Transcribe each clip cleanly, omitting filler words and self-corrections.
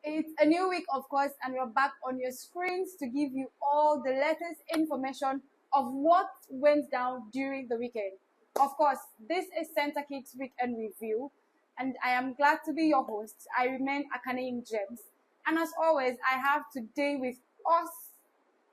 It's a new week, of course, and we're back on your screens to give you all the latest information of what went down during the weekend. Of course, this is CenterKick's Weekend Review, and I am glad to be your host. I remain Akane in James. And as always, I have today with us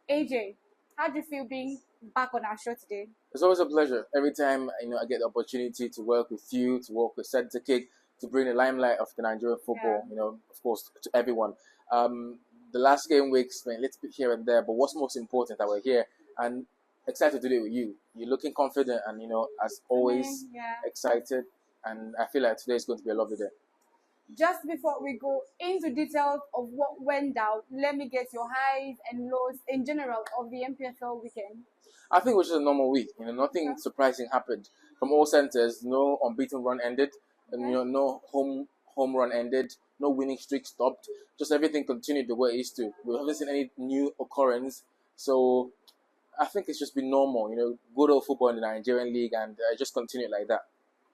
AJ. How do you feel being back on our show today? It's always a pleasure. Every time I get the opportunity to work with you, to work with CenterKick, to bring the limelight of the Nigerian football, of course, to everyone. The last game weeks, let's be here and there, but what's most important that we're here and excited to do it with you. You're looking confident and as always, excited. And I feel like today is going to be a lovely day. Just before we go into details of what went down, let me get your highs and lows in general of the NPFL weekend. I think it was just a normal week. Nothing surprising happened from all centers. No unbeaten run ended, and no home run ended. No winning streak stopped. Just everything continued the way it used to. We haven't seen any new occurrence, so I think it's just been normal. Good old football in the Nigerian league, and just continued like that.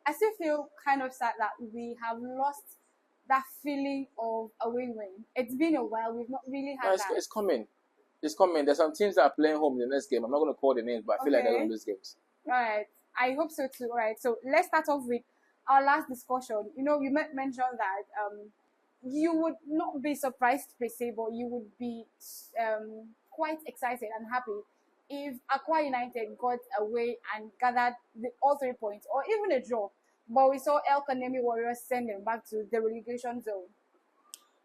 I still feel kind of sad that we have lost that feeling of a win-win. It's been a while. We've not really had that. It's coming. It's coming. There's some teams that are playing home in the next game. I'm not going to call the names, but I feel like they're going to lose games. Right. I hope so too. All right. So let's start off with our last discussion. You mentioned that you would not be surprised per se, but you would be quite excited and happy if Aqua United got away and gathered all 3 points or even a draw. But we saw El Kanemi Warriors send them back to the relegation zone.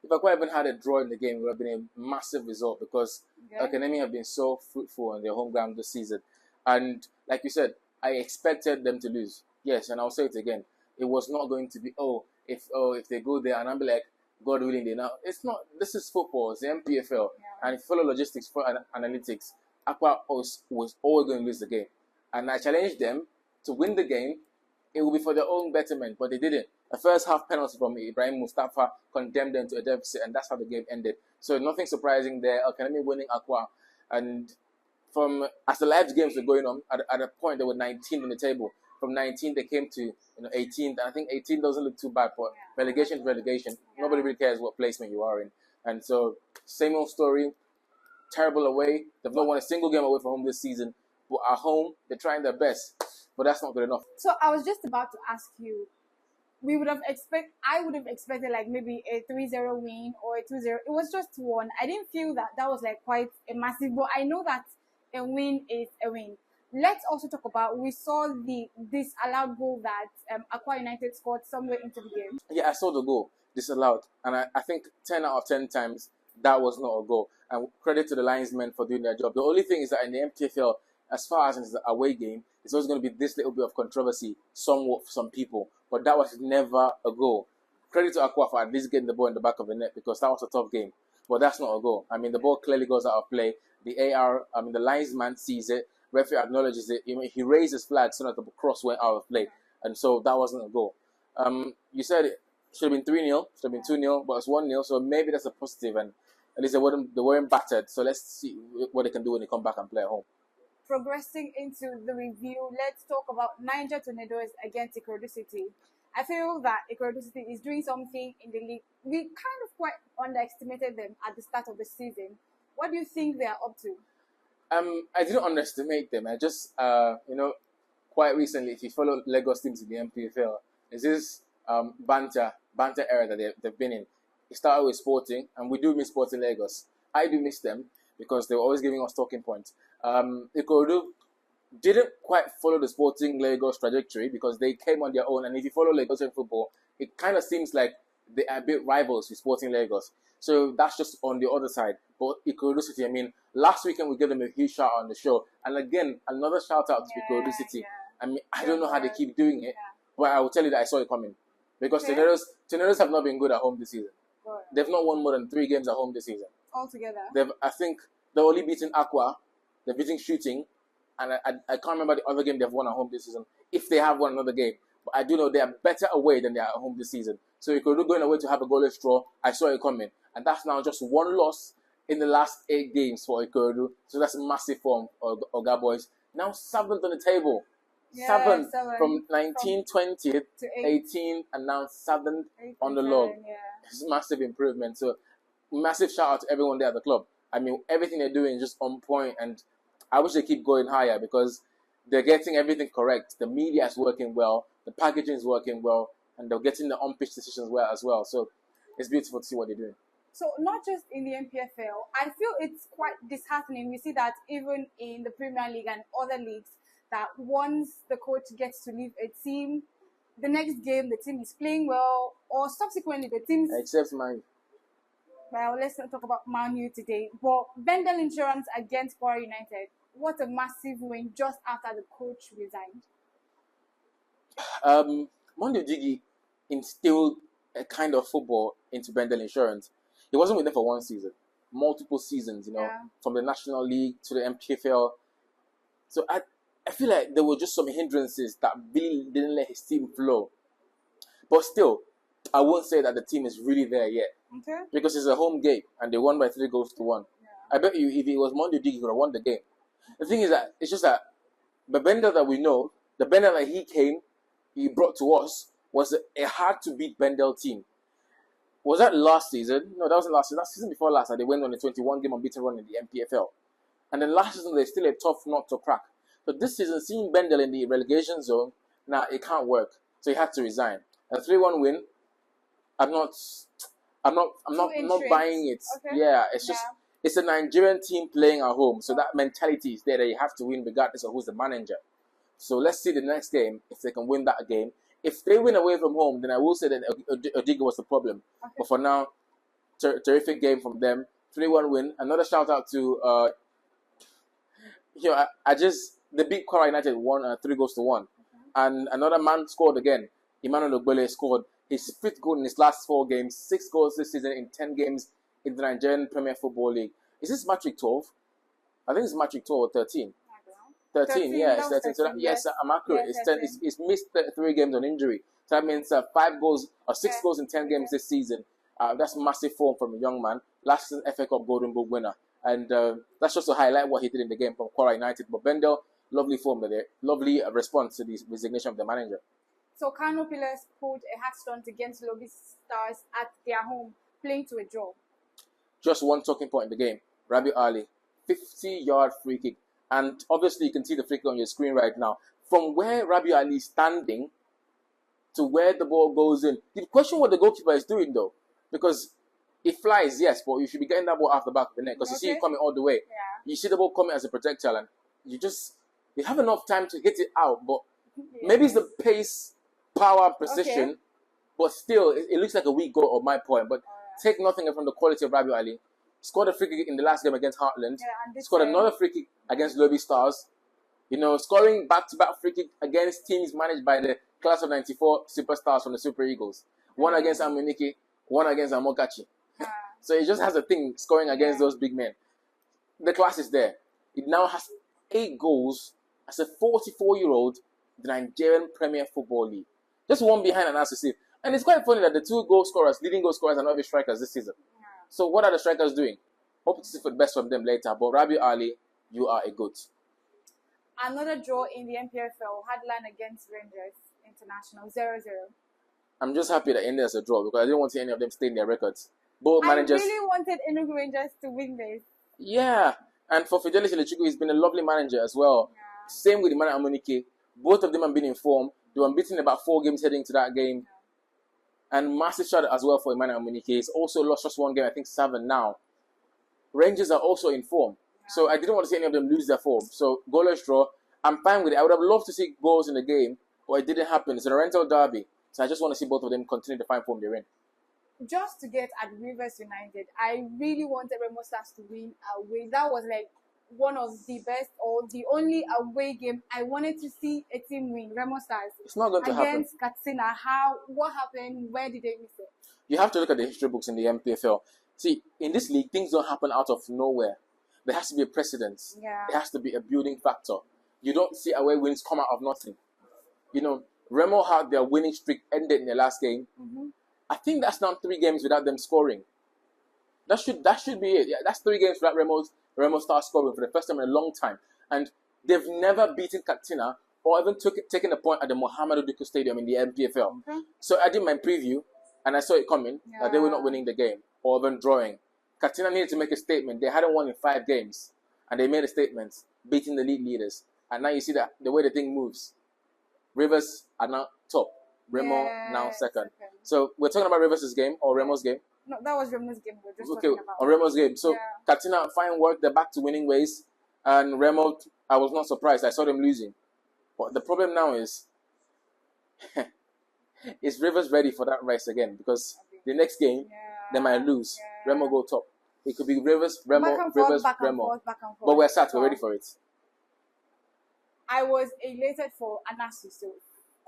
If Aqua even had a draw in the game, it would have been a massive result because El Kanemi have been so fruitful on their home ground this season. And like you said, I expected them to lose. Yes, and I'll say it again. It was not going to be, if they go there and I'll be like, God willing, they now. It's not. This is football. It's the NPFL. And if you follow logistics for analytics, Aqua was always going to lose the game. And I challenged them to win the game. It will be for their own betterment, but they didn't. The first half penalty from Ibrahim Mustafa condemned them to a deficit, and that's how the game ended. So nothing surprising there. El Kanemi winning Aqua, and as the live games were going on, at a point they were 19 on the table. From 19 they came to 18. I think 18 doesn't look too bad, but relegation is relegation. Nobody really cares what placement you are in, and so same old story. Terrible away. They've not won a single game away from home this season, but at home they're trying their best. But that's not good enough. So I was just about to ask you, I would have expected like maybe a 3-0 win or a 2-0. It was just one. I didn't feel that was like quite a massive, but I know that a win is a win. Let's also talk about, we saw the disallowed goal that Aqua United scored somewhere into the game. Yeah, I saw the goal disallowed. And I think 10 out of 10 times that was not a goal. And credit to the linesmen for doing their job. The only thing is that in the MTFL, as far as it's the away game, it's always going to be this little bit of controversy, somewhat for some people. But that was never a goal. Credit to Aqua for at least getting the ball in the back of the net because that was a tough game. But that's not a goal. I mean, the ball clearly goes out of play. The linesman sees it. Referee acknowledges it. He raised his flag so that the cross went out of play. And so that wasn't a goal. You said it should have been 3-0, should have been 2-0, but it's 1-0. So maybe that's a positive. And at least they weren't battered. So let's see what they can do when they come back and play at home. Progressing into the review, let's talk about Niger Tornadoes against Ikorodu City. I feel that Ikorodu City is doing something in the league. We kind of quite underestimated them at the start of the season. What do you think they are up to? I didn't underestimate them. I just, quite recently, if you follow Lagos teams in the MPFL, there's this banter era that they've been in. It started with Sporting, and we do miss Sporting Lagos. I do miss them because they were always giving us talking points. Ikorodu didn't quite follow the Sporting Lagos trajectory because they came on their own. And if you follow Lagosian football, it kind of seems like they are a bit rivals with Sporting Lagos. So that's just on the other side. But Ikorodu City, last weekend we gave them a huge shout out on the show. And again, another shout out to Ikorodu City. I don't know how they keep doing it, but I will tell you that I saw it coming. Because Tornadoes have not been good at home this season. They've not won more than 3 games at home this season. Altogether? I think they've only beaten Aqua. They're beating Shooting, and I can't remember the other game they've won at home this season, if they have won another game. But I do know they are better away than they are at home this season. So if you're going away to have a goalless draw, I saw it coming. And that's now just 1 loss in the last 8 games for Ikorodu. So that's a massive form, Oga boys. Now 7th on the table. Seventh from 19, 20th to 18th, and now 7th on the log. Yeah. It's a massive improvement. So massive shout out to everyone there at the club. I mean, everything they're doing is just on point, and I wish they keep going higher because they're getting everything correct. The media is working well, the packaging is working well, and they're getting the on-pitch decisions well as well. So it's beautiful to see what they're doing. So not just in the NPFL, I feel it's quite disheartening. We see that even in the Premier League and other leagues, that once the coach gets to leave a team, the next game the team is playing well, or subsequently the teams. Except mine. Well, let's not talk about Man U today. But Bendel Insurance against Borough United. What a massive win just after the coach resigned. Mondo Digi instilled a kind of football into Bendel Insurance. He wasn't with them for one season, multiple seasons, from the National League to the NPFL. So I feel like there were just some hindrances that really didn't let his team flow. But still, I won't say that the team is really there yet. Okay. Because it's a home game and they won by 3 goals to 1. Yeah. I bet you if it was Mondo Digi, he would have won the game. The thing is that it's just that the Bendel that we know, the Bendel that he brought to us was a hard-to-beat Bendel team. Was that last season? No, that wasn't last season. Last season before last, they went on a 21-game unbeaten run in the NPFL. And then last season, they're still a tough nut to crack. But this season, seeing Bendel in the relegation zone, it can't work. So he had to resign. A 3-1 win. I'm not buying it. Okay. Yeah, it's a Nigerian team playing at home. So that mentality is there that you have to win regardless of who's the manager. So let's see the next game if they can win that game. If they win away from home, then I will say that Odigo was the problem. Okay. But for now, terrific game from them. 3-1 win. Another shout out to they beat Kwara United 3 goals to 1. And another man scored again. Emmanuel Ogbele scored his 5th goal in his last 4 games, 6 goals this season in 10 games in the Nigerian Premier Football League. Is this Matric 12? I think it's Matric 12 or 13. 13, yeah, it's 13. So yes, I'm accurate. Yes, it's 10. It's missed 3 games on injury. So that means 5 goals or 6 goals in 10 games this season. That's massive form from a young man. Last season FA Cup Golden Boot winner. And that's just to highlight what he did in the game from Kwara United. But Bendel, lovely form there. Lovely response to the resignation of the manager. So Kano Pillars pulled a hard stunt against Lobby Stars at their home, playing to a draw. Just one talking point in the game. Rabi Ali, 50-yard free kick. And obviously you can see the free kick on your screen right now. From where Rabi Ali is standing to where the ball goes in. You question what the goalkeeper is doing though. Because it flies, yes, but you should be getting that ball off the back of the net. Because you see it coming all the way. Yeah. You see the ball coming as a projectile and you have enough time to hit it out. But maybe it's the pace, power, precision. But still, it looks like a weak goal on my point. But take nothing from the quality of Rabi Ali. Scored a free kick in the last game against Heartland. Scored another free kick against Lobby Stars. Scoring back-to-back free kick against teams managed by the class of 94 superstars from the Super Eagles. One against Amunike, one against Amokachi. So it just has a thing scoring against those big men. The class is there. It now has 8 goals as a 44-year-old in the Nigerian Premier Football League. Just one behind an assist. And it's quite funny that the 2 leading goal scorers, are not strikers this season. So what are the strikers doing? Hope to see for the best from them later. But Rabi Ali, you are a goat. Another draw in the NPFL, Heartland against Rangers International, 0-0. I'm just happy that ended as a draw because I didn't want to see any of them stay in their records. Both managers. I really wanted Enugu Rangers to win this. Yeah. And for Fidelis Elechukwu, he's been a lovely manager as well. Yeah. Same with Emmanuel Amunike. Both of them have been in form. They were unbeaten about 4 games heading to that game. And massive shout out as well for Emmanuel Amunike. He's also lost just 1 game, I think 7 now. Rangers are also in form. So I didn't want to see any of them lose their form. So goalless draw. I'm fine with it. I would have loved to see goals in the game, but it didn't happen. It's a rental derby. So I just want to see both of them continue to find form they're in. Just to get at Rivers United, I really wanted Remo Stars to win away. That was like one of the best or the only away game I wanted to see a team win. Remo Stars. It's not going to happen. Against Katsina. What happened? Where did they miss it? You have to look at the history books in the NPFL. See, in this league, things don't happen out of nowhere. There has to be a precedence. Yeah. There has to be a building factor. You don't see away wins come out of nothing. Remo had their winning streak ended in the last game. Mm-hmm. I think that's now 3 games without them scoring. That should be it. Yeah, that's 3 games without Remo Stars scoring for the first time in a long time. And they've never beaten Katsina or even taken a point at the Mohammed Duku Stadium in the NPFL. Mm-hmm. So I did my preview and I saw it coming that they were not winning the game or even drawing. Katina needed to make a statement. They hadn't won in 5 games, and they made a statement, beating the league leaders. And now you see that the way the thing moves. Rivers are now top. Remo now second. So we're talking about Rivers' game or Remo's game. No, that was Remo's game. We're just talking about. On Remo's game. So Katina, fine work. They're back to winning ways. And Remo, I was not surprised. I saw them losing. But the problem now is Rivers ready for that race again? Because the next game, they might lose. Remo go top. It could be Rivers, Remo, Rivers, Remo. But we're set. We're ready for it. I was elated for Anasuso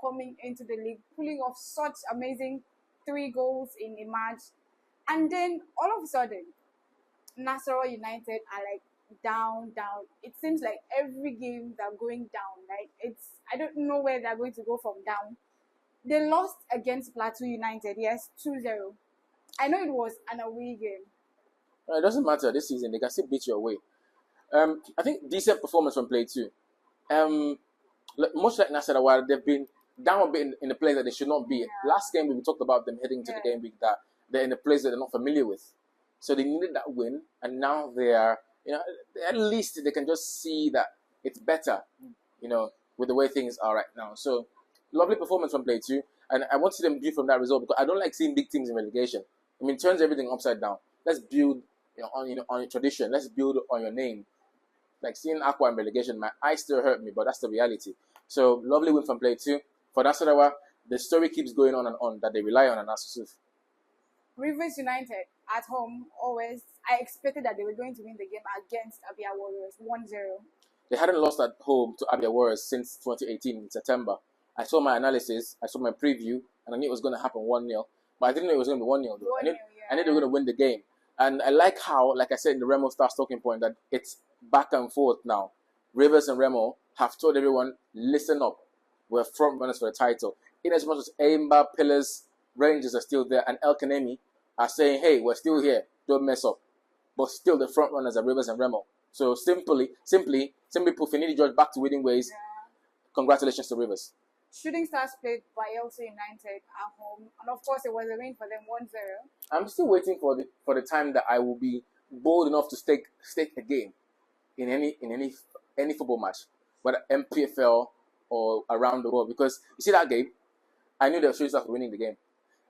coming into the league, pulling off such amazing 3 goals in a match. And then all of a sudden, Nasarawa United are like down. It seems like every game they're going down. Like I don't know where they're going to go from down. They lost against Plateau United, yes, 2-0. I know it was an away game. It doesn't matter this season. They can still beat you away. I think decent performance from Play 2. Much like Nasarawa, they've been down a bit in the place that they should not be. Last game, we talked about them heading to the game week that they're in a place that they're not familiar with. So they needed that win, and now they are, at least they can just see that it's better, with the way things are right now. So lovely performance from Play 2, and I want to see them build from that result because I don't like seeing big teams in relegation. I mean, it turns everything upside down. Let's build on your tradition. Let's build on your name. Like seeing Aqua in relegation, my eyes still hurt me, but that's the reality. So lovely win from Play 2. For Nasarawa, the story keeps going on and on that they rely on Anasusu. Rivers United at home, always. I expected that they were going to win the game against Abia Warriors 1-0. They hadn't lost at home to Abia Warriors since 2018 in September. I saw my analysis, I saw my preview, and I knew it was going to happen 1-0. But I didn't know it was going to be 1-0 though. I knew they were going to win the game. And I like how, like I said in the Remo Stars talking point, that it's back and forth now. Rivers and Remo have told everyone, listen up. We're front runners for the title. In as much as Aimba, Pillars, Rangers are still there, and El Kanemi are saying, hey, we're still here. Don't mess up. But still the front runners are Rivers and Remo. So simply put, Finidi George back to winning ways. Congratulations to Rivers. Shooting Stars played Bayelsa United at home, and of course it was a win for them 1-0. I'm still waiting for the time that I will be bold enough to stake a game in any football match, whether NPFL or around the world. Because you see that game, I knew the Shooting Stars were winning the game.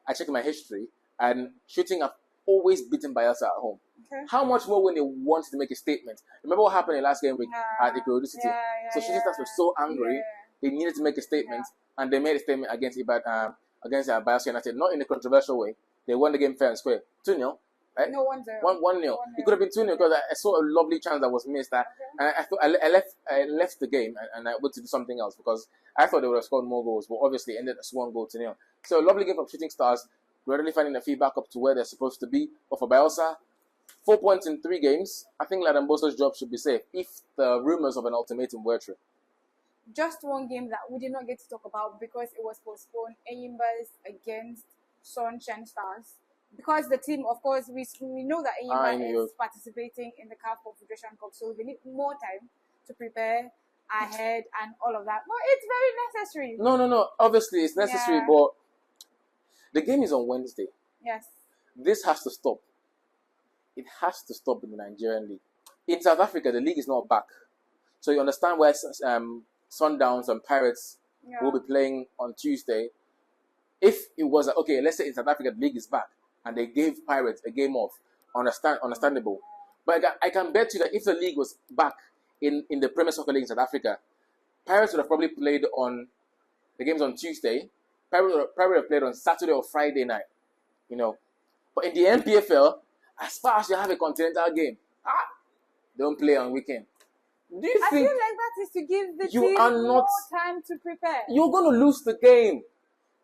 I checked my history, and Shooting have always beaten Bayelsa at home. Okay. How much more when they wanted to make a statement? Remember what happened in last game week at Ikorodu City? So Shooting Stars were so angry. They needed to make a statement, and they made a statement against Bayelsa United, not in a controversial way. They won the game fair and square. 2-0, right? No, 1-0. 1-0. It could have been 2-0 because I saw a lovely chance that was missed. And I thought I left the game and I went to do something else because I thought they would have scored more goals, but obviously it ended as 1-0. So a lovely game from Shooting Stars, readily finding their feet back up to where they're supposed to be. But for Bayelsa, 4 points in 3 games. I think Ladambosa's job should be safe if the rumors of an ultimatum were true. Just one game that we did not get to talk about because it was postponed. Enyimba's against Sunshine Stars. Because the team, of course, we know that Enyimba is participating in the CAF Confederation Cup, so we need more time to prepare ahead and all of that. But it's very necessary. No. Obviously, it's necessary, but the game is on Wednesday. Yes. This has to stop. It has to stop in the Nigerian league. In South Africa, the league is not back. So you understand why Sundowns and Pirates will be playing on Tuesday. If it was okay, let's say in South Africa the league is back and they gave Pirates a game off, understandable. But I can bet you that if the league was back in the Premier Soccer League in South Africa, Pirates would have probably played on the games on Tuesday. Pirates would have played on Saturday or Friday night, But in the NPFL, as far as you have a continental game, don't play on weekend. Do you think I feel like that is to give the team more time to prepare? You're going to lose the game.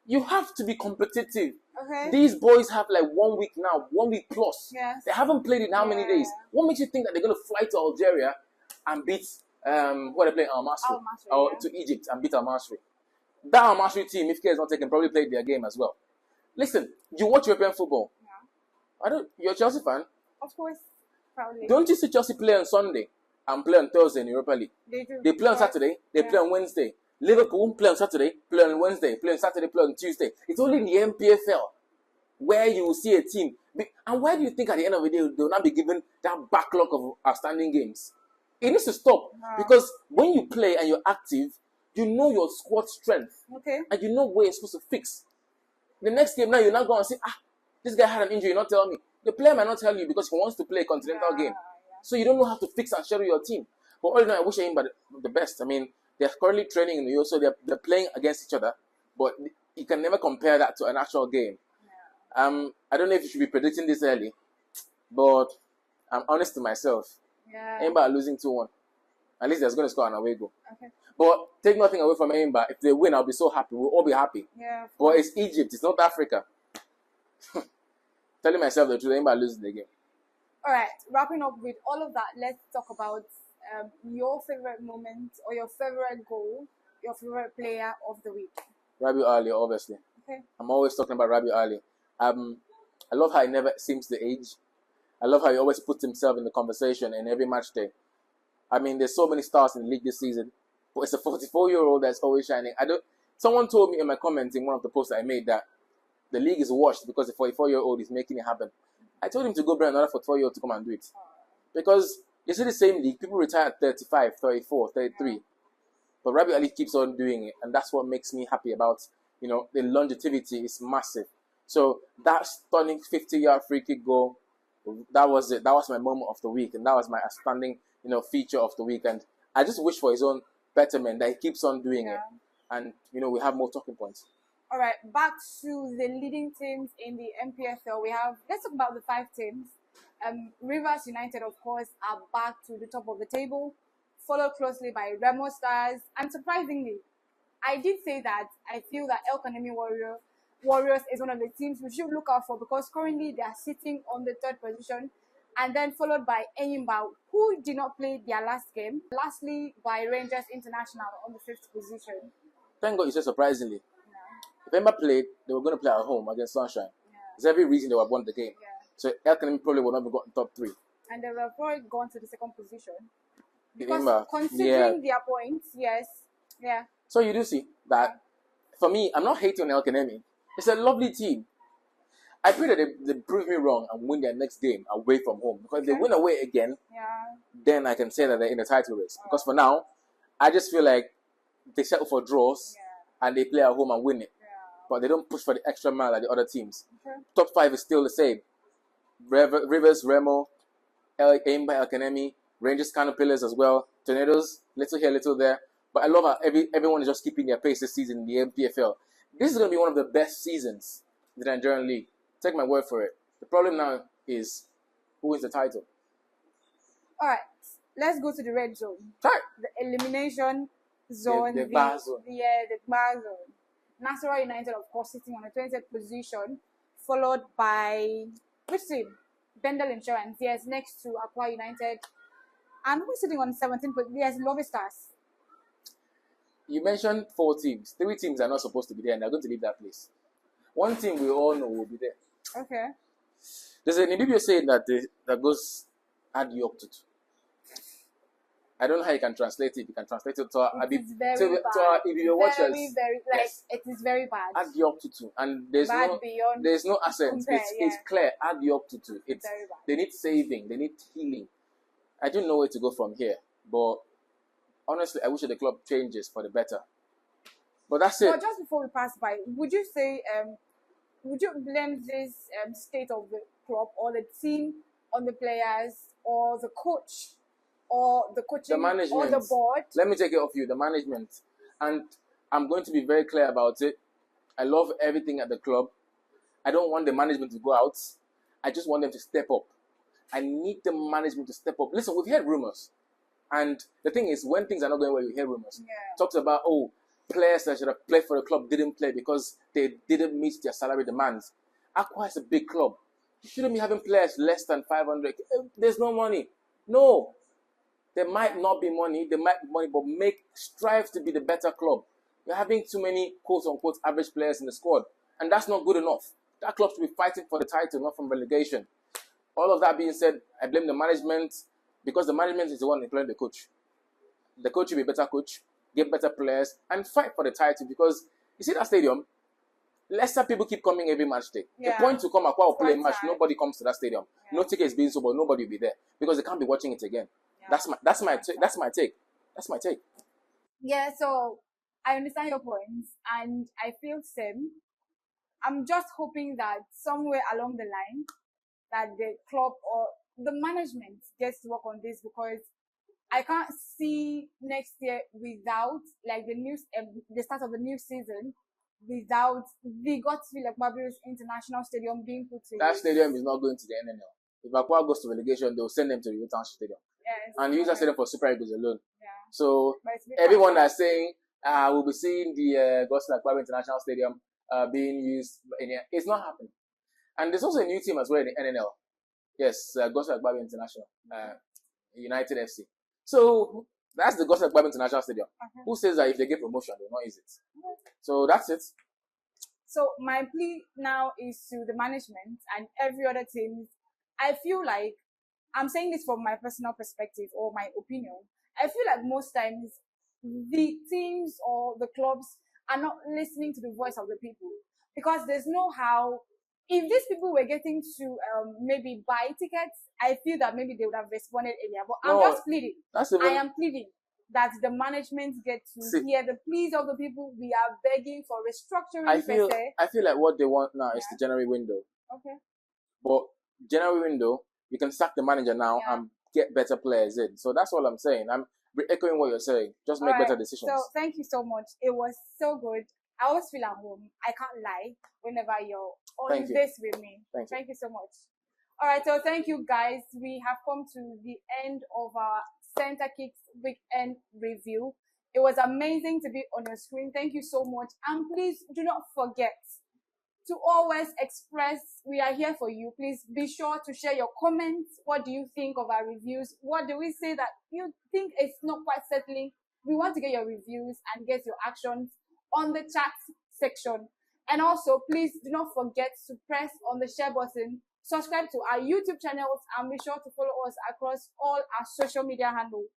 You have to be competitive. Okay. These boys have like 1 week now, 1 week plus. Yes. They haven't played in how many days? What makes you think that they're going to fly to Algeria and beat what they play Al Masry or to Egypt and beat Al Masry? That Al Masry team, if care is not taken, probably played their game as well. Listen, you watch European football. Yeah. You're a Chelsea fan? Of course, probably. Don't you see Chelsea play on Sunday and play on Thursday in Europa League? They do. They play on Saturday, they play on Wednesday. Liverpool play on Saturday, play on Wednesday, play on Saturday, play on Tuesday. It's only in the NPFL where you will see a team And why do you think at the end of the day they'll not be given that backlog of outstanding games? It needs to stop because when you play and you're active, you know your squad strength, and you know where you're supposed to fix. The next game now you're not going to say, this guy had an injury, not tell me. The player might not tell you because he wants to play a continental game. So you don't know how to fix and schedule your team. But all in all, I wish him the best. I mean, they're currently training in the US, so they're playing against each other, but you can never compare that to an actual game. I don't know if you should be predicting this early, but I'm honest to myself. Aimba are losing 2-1. At least they're going to score an away goal. But take nothing away from Aimba. If they win, I'll be so happy. We'll all be happy. But it's Egypt. It's not Africa. Telling myself the truth, Aimba losing the game. All right. Wrapping up with all of that, let's talk about your favorite moment or your favorite goal, your favorite player of the week. Rabiu Ali, obviously. I'm always talking about Rabiu Ali. I love how he never seems to age. I love how he always puts himself in the conversation in every match day. I mean, there's so many stars in the league this season, but it's a 44-year-old that's always shining. Someone told me in my comments in one of the posts I made that the league is washed because the 44-year-old is making it happen. I told him to go bring another 44-year-old to come and do it. Because you see the same league, people retire at 35, 34, 33. But Rabiu Ali keeps on doing it, and that's what makes me happy about, the longevity is massive. So that stunning 50-yard free kick goal, that was it. That was my moment of the week, and that was my outstanding, feature of the week. And I just wish for his own betterment that he keeps on doing it. And, we have more talking points. All right, back to the leading teams in the NPFL. Let's talk about the 5 teams. Rivers United, of course, are back to the top of the table, followed closely by Remo Stars. And surprisingly, I did say that I feel that El Kanemi Warriors is one of the teams we should look out for because currently they are sitting on the 3rd position, and then followed by Enyimba, who did not play their last game. Lastly, by Rangers International on the 5th position. Thank God you said surprisingly. If Emma played, they were going to play at home against Sunshine. There's every reason they would have won the game. So El Kanemi probably would not have gotten top 3. And they would have probably gone to the 2nd position. Because considering their points, So you do see that, for me, I'm not hating on El Kanemi. It's a lovely team. I pray that they prove me wrong and win their next game away from home. Because if they win away again, then I can say that they're in the title race. Because for now, I just feel like they settle for draws and they play at home and win it. But they don't push for the extra mile like the other teams. Top 5 is still the same. Rivers, Remo, Aimba, El Kanemi, Rangers, Pillars as well. Tornadoes, little here, little there. But I love how everyone is just keeping their pace this season in the NPFL. This is going to be one of the best seasons in the Nigerian League. Take my word for it. The problem now is who wins the title. All right. Let's go to the red zone. Right. The elimination zone. The bar zone. The bar zone. Nasarawa United, of course, sitting on the 20th position, followed by which team? Bendel Insurance. Yes, next to Akwa United. And who's sitting on 17th? Yes, Lobby Stars. You mentioned 4 teams. 3 teams are not supposed to be there, and they're going to leave that place. 1 team we all know will be there. Okay. There's an Ibibio saying that goes add York to 2. I don't know how you can translate it. You can translate it to our Ibibio watchers. It is very bad. Add York to 2, and there's no accent. It's clear. Add York to 2. It's very bad. They need saving. They need healing. I don't know where to go from here, but honestly, I wish the club changes for the better. But that's it. But just before we pass by, would you say, would you blame this state of the club or the team on the players or the coach or the coaching the management, or the board? Let me take it off you, the management. And I'm going to be very clear about it. I love everything at the club. I don't want the management to go out. I just want them to step up. I need the management to step up. Listen, we've heard rumors. And the thing is, when things are not going well, you hear rumors. Talks about, players that should have played for the club didn't play because they didn't meet their salary demands. Aqua is a big club. You shouldn't be having players less than 500. There's no money. No. There might not be money. There might be money, but strive to be the better club. You're having too many quote-unquote average players in the squad. And that's not good enough. That club should be fighting for the title, not from relegation. All of that being said, I blame the management because the management is the one employing the coach. The coach will be a better coach, get better players, and fight for the title because you see that stadium, Lesser people keep coming every match day. Yeah. The point to come Akwa or play a Quite match, sad. nobody comes to that stadium. Yeah. No ticket is being sold, but nobody will be there because they can't be watching it again. Yeah. That's my take. That's my take. Yeah, so I understand your points and I feel same. I'm just hoping that somewhere along the line that the club or the management gets to work on this, because I can't see next year without like the start of the new season without the Godswill Barbados International Stadium being put to That use. stadium is not going to the NNL. If Aqua goes to relegation, they'll send them to the New Town Stadium. Yes. And use that stadium for Super Eagles alone. Yeah. So everyone that's saying we'll be seeing the Godswill Barbados International Stadium being used, it's not happening. And there's also a new team as well in the NNL. Yes, Godswill Barbados International, United FC. So that's the Godswill Barbados International Stadium. Okay. Who says that if they get promotion, they'll not use it? So that's it. So my plea now is to the management and every other team. I feel like, I'm saying this from my personal perspective or my opinion, I feel like most times the teams or the clubs are not listening to the voice of the people, because there's no how. If these people were getting to maybe buy tickets, I feel that maybe they would have responded earlier. But I'm just pleading. I am pleading that the management get to hear the pleas of the people. We are begging for restructuring. I feel like what they want now is the January window. Okay. But January window, you can sack the manager now and get better players in. So that's all I'm saying. I'm echoing what you're saying. Just make better decisions. So thank you so much. It was so good. I always feel at home. I can't lie whenever you're on this with me. Thank you so much. All right, so thank you guys. We have come to the end of our CenterKick's weekend review. It was amazing to be on your screen. Thank you so much. And please do not forget to always express, we are here for you. Please be sure to share your comments. What do you think of our reviews? What do we say that you think is not quite settling? We want to get your reviews and get your actions on the chat section. And also, please do not forget to press on the share button, subscribe to our YouTube channels, and be sure to follow us across all our social media handles.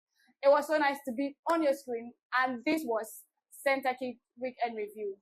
It was so nice to be on your screen, and this was CenterKick Weekend Review.